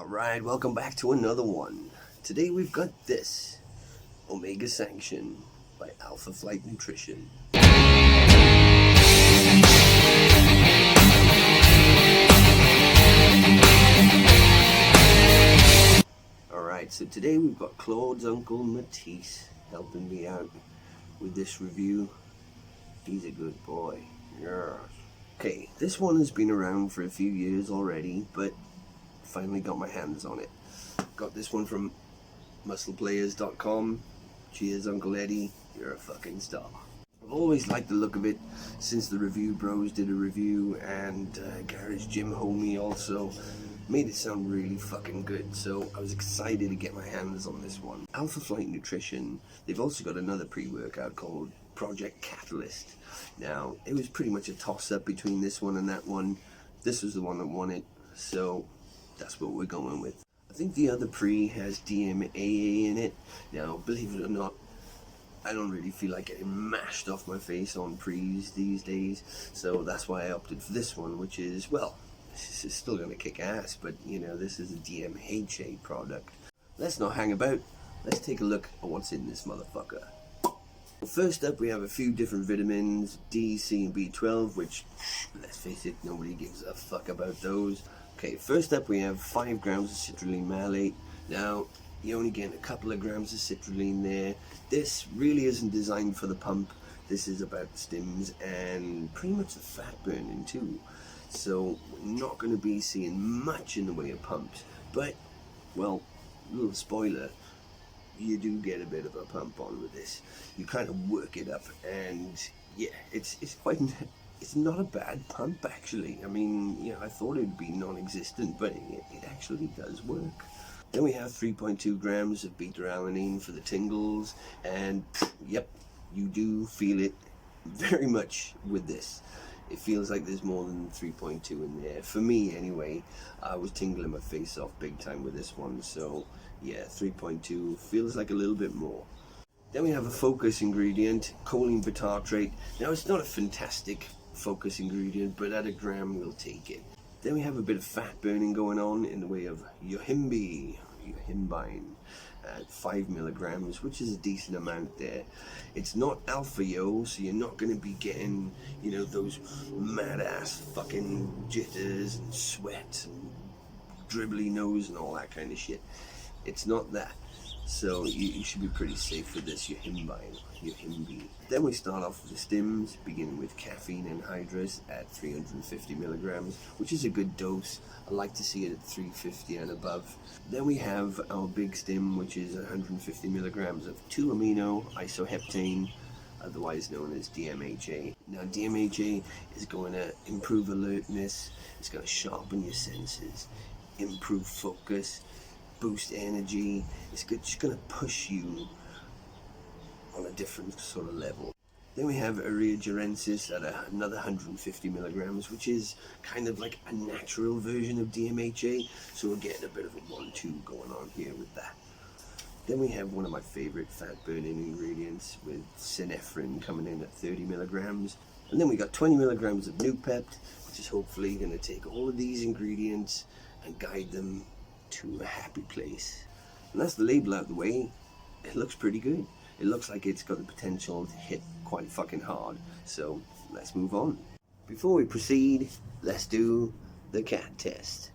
Alright, welcome back to another one. Today we've got this Omega Sanction by Phlyte Nutrition. Alright, so today we've got Claude's uncle Matisse helping me out with this review. He's a good boy. Yes. Okay, this one has been around for a few years already, but finally got my hands on it. Got this one from muscleplayers.com. Cheers, Uncle Eddie. You're a fucking star. I've always liked the look of it since the Review Bros did a review, and Garage Gym Homie also made it sound really fucking good, so I was excited to get my hands on this one. Phlyte Nutrition, they've also got another pre-workout called Project Catalyst. Now, it was pretty much a toss-up between this one and that one. This was the one that won it, so that's what we're going with. I think the other pre has DMAA in it. Now, believe it or not, I don't really feel like getting mashed off my face on pre's these days, so that's why I opted for this one, which is, well, this is still going to kick ass, but you know, this is a DMHA product. Let's not hang about. Let's take a look at what's in this motherfucker. First up, we have a few different vitamins, D, C, and B12, which, let's face it, nobody gives a fuck about those. Okay, first up we have 5 grams of citrulline malate. Now, you only get a couple of grams of citrulline there. This really isn't designed for the pump. This is about the stims and pretty much the fat burning too. So, we're not going to be seeing much in the way of pumps. But, well, little spoiler, you do get a bit of a pump on with this. You kind of work it up, and yeah, it's not a bad pump actually. I mean, you know, I thought it would be non-existent, but it actually does work. Then we have 3.2 grams of beta-alanine for the tingles, and yep, you do feel it very much with this. It feels like there's more than 3.2 in there. For me anyway, I was tingling my face off big time with this one, so yeah, 3.2 feels like a little bit more. Then we have a focus ingredient, choline bitartrate. Now, it's not a fantastic focus ingredient, but at a gram we'll take it. Then we have a bit of fat burning going on in the way of yohimbine at 5 milligrams, which is a decent amount there. It's not alpha yo, so you're not going to be getting, you know, those mad ass fucking jitters and sweat and dribbly nose and all that kind of shit. It's not that. So you should be pretty safe with this yohimbine. Then we start off with the stims, beginning with caffeine anhydrous at 350 milligrams, which is a good dose. I like to see it at 350 and above. Then we have our big stim, which is 150 milligrams of 2-amino isoheptane, otherwise known as DMHA. Now, DMHA is going to improve alertness, it's going to sharpen your senses, improve focus, boost energy. It's just going to push you on a different sort of level. Then we have Urea-Gerensis at another 150 milligrams, which is kind of like a natural version of DMHA, so we're getting a bit of a 1-2 going on here with that. Then we have one of my favorite fat burning ingredients with synephrine coming in at 30 milligrams. And then we got 20 milligrams of Nupept, which is hopefully going to take all of these ingredients and guide them to a happy place. And that's the label out of the way. It looks pretty good. It looks like it's got the potential to hit quite fucking hard. So let's move on. Before we proceed, let's do the cat test.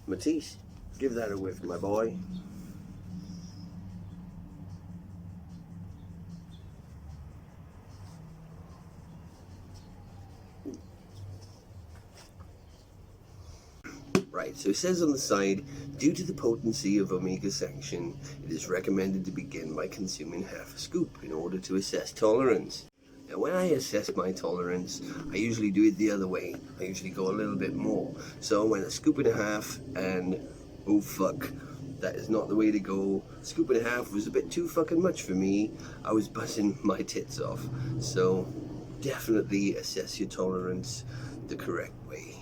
Matisse, give that a whiff, my boy. Right, so it says on the side, due to the potency of Omega Sanction, it is recommended to begin by consuming half a scoop in order to assess tolerance. Now, when I assess my tolerance, I usually do it the other way. I usually go a little bit more. So I went a scoop and a half, and oh fuck, that is not the way to go. Scoop and a half was a bit too fucking much for me. I was buzzing my tits off. So definitely assess your tolerance the correct way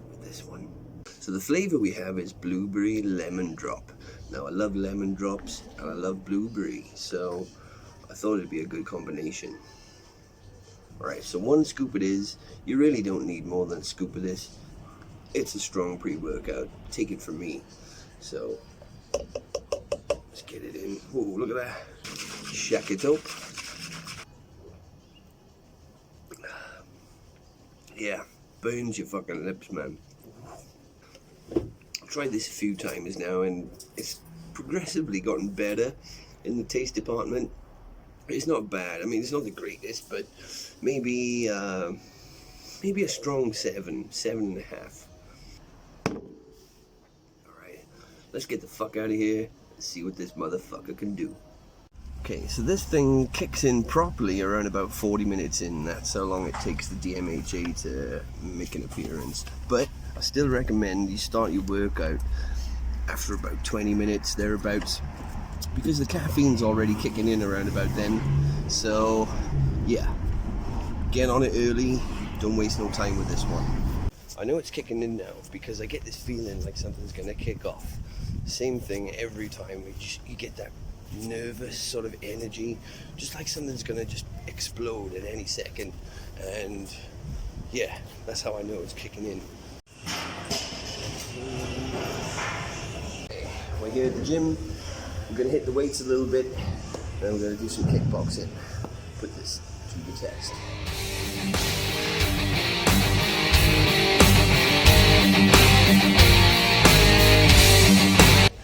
with this one. So the flavor we have is blueberry lemon drop. Now, I love lemon drops and I love blueberry, so I thought it'd be a good combination. Alright, so 1 scoop it is. You really don't need more than a scoop of this. It's a strong pre-workout, take it from me. So let's get it in. Whoa, look at that. Shack it up. Yeah, burns your fucking lips, man. I've tried this a few times now and it's progressively gotten better in the taste department. It's not bad. I mean, it's not the greatest, but maybe a strong 7.5. Alright, let's get the fuck out of here and see what this motherfucker can do. Okay, so this thing kicks in properly around about 40 minutes in. That's how long it takes the DMHA to make an appearance. But I still recommend you start your workout after about 20 minutes, thereabouts, because the caffeine's already kicking in around about then. So, yeah, get on it early. Don't waste no time with this one. I know it's kicking in now because I get this feeling like something's gonna kick off. Same thing every time. You get that nervous sort of energy, just like something's gonna just explode at any second. And yeah, that's how I know it's kicking in. Okay, we're here at the gym. I'm gonna hit the weights a little bit, and I'm gonna do some kickboxing. Put this to the test.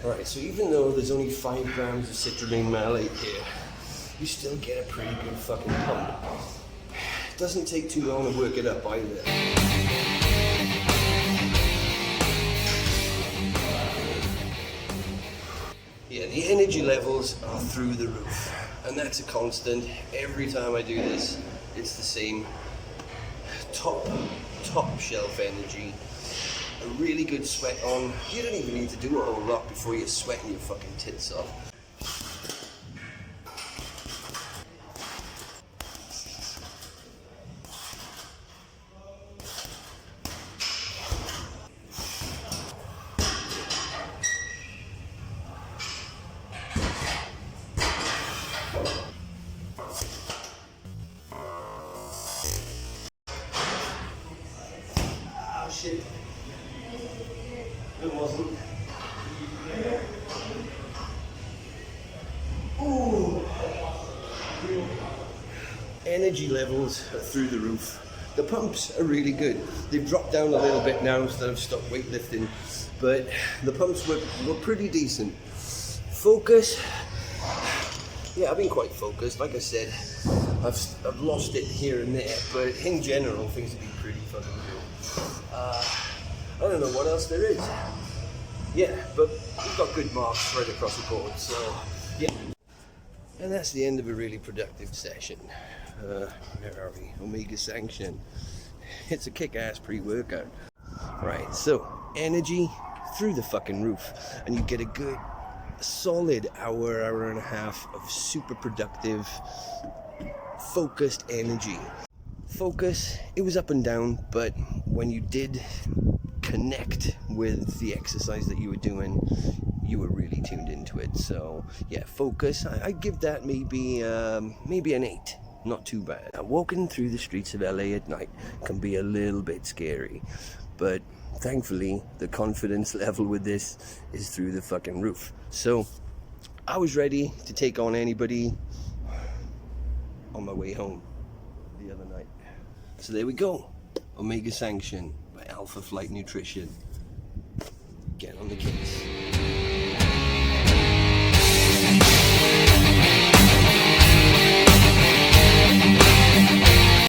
Alright, so even though there's only 5 grams of citrulline malate here, you still get a pretty good fucking pump. It doesn't take too long to work it up either. Yeah, the energy levels are through the roof, and that's a constant. Every time I do this, it's the same. Top shelf energy. A really good sweat on. You don't even need to do a whole lot before you're sweating your fucking tits off. Oh shit. It wasn't. Ooh. Energy levels are through the roof. The pumps are really good. They've dropped down a little bit now instead of stopped weightlifting, but the pumps were pretty decent. Focus. Yeah, I've been quite focused. Like I said, I've lost it here and there, but in general, things have been pretty fucking good. I don't know what else there is. Yeah, but we've got good marks right across the board, so yeah. And that's the end of a really productive session. Where are we? Omega Sanktion. It's a kick-ass pre-workout. Right, so energy through the fucking roof, and you get a good, solid hour and a half of super productive, focused energy. Focus, it was up and down, but when you did connect with the exercise that you were doing, you were really tuned into it. So yeah, focus, I'd give that maybe an 8. Not too bad. Now, walking through the streets of LA at night can be a little bit scary, but thankfully the confidence level with this is through the fucking roof. So I was ready to take on anybody on my way home the other night. So there we go. Omega Sanction by Phlyte Nutrition. Get on the case.